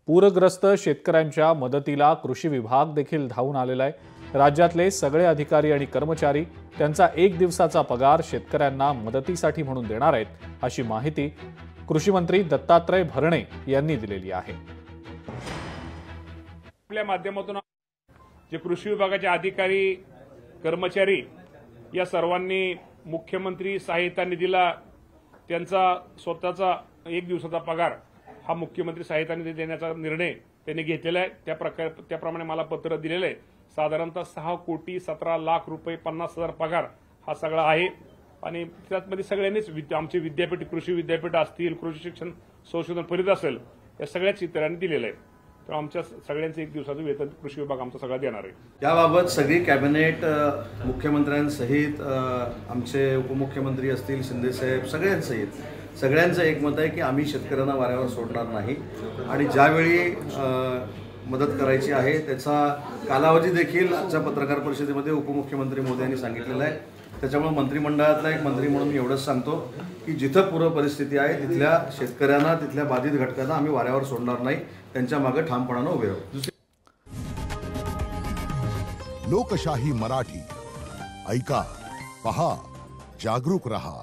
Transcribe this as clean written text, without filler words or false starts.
पूरग्रस्त शेतकऱ्यांच्या मदतीला कृषी विभाग देखील धावून आलेला आहे। राज्यातले सगळे अधिकारी आणि कर्मचारी त्यांचा 1 दिवसाचा पगार शेतकऱ्यांना मदतीसाठी म्हणून देणार आहेत, अशी माहिती कृषी मंत्री दत्तात्रय भरणे यांनी दिलेली आहे। आपल्या माध्यमातून जे कृषी विभागाचे अधिकारी कर्मचारी या सर्वांनी मुख्यमंत्री सहायता निधीला त्यांचा स्वतःचा 1 दिवसाचा पगार हा मुख्यमंत्री सहायता निधी देण्याचा निर्णय त्यांनी घेतलेला आहे। त्याप्रमाणे मला पत्र दिलेलं आहे। साधारणतः 6,17,00,000 रुपये 50,000 पगार हा सगळा आहे आणि त्यामध्ये सगळ्यांनीच आमचे विद्यापीठ, कृषी विद्यापीठ असतील, कृषी शिक्षण संशोधन परिषद असेल, या सगळ्याच इतरांनी दिलेलं आहे। तर आमच्या सगळ्यांचं 1 दिवसाचं वेतन कृषी विभाग आमचा सगळा देणार आहे। याबाबत सगळी कॅबिनेट मुख्यमंत्र्यांसहित आमचे उपमुख्यमंत्री असतील, शिंदे साहेब, सगळ्यांचं एकमत आहे की आम्ही शेतकऱ्यांना वाऱ्यावर सोडणार नाही आणि ज्यावेळी मदत करायची आहे त्याचा कालावधी देखील आजच्या पत्रकार परिषदेमध्ये उपमुख्यमंत्री मोदयांनी सांगितलेला आहे। त्याच्यामुळे मंत्रिमंडळातला एक मंत्री म्हणून मी एवढंच सांगतो की जिथं पूर परिस्थिती आहे तिथल्या शेतकऱ्यांना, तिथल्या बाधित घटकांना आम्ही वाऱ्यावर सोडणार नाही, त्यांच्या मागे ठामपणानं उभे राहू। लोकशाही मराठी ऐका, पहा, जागरूक रहा।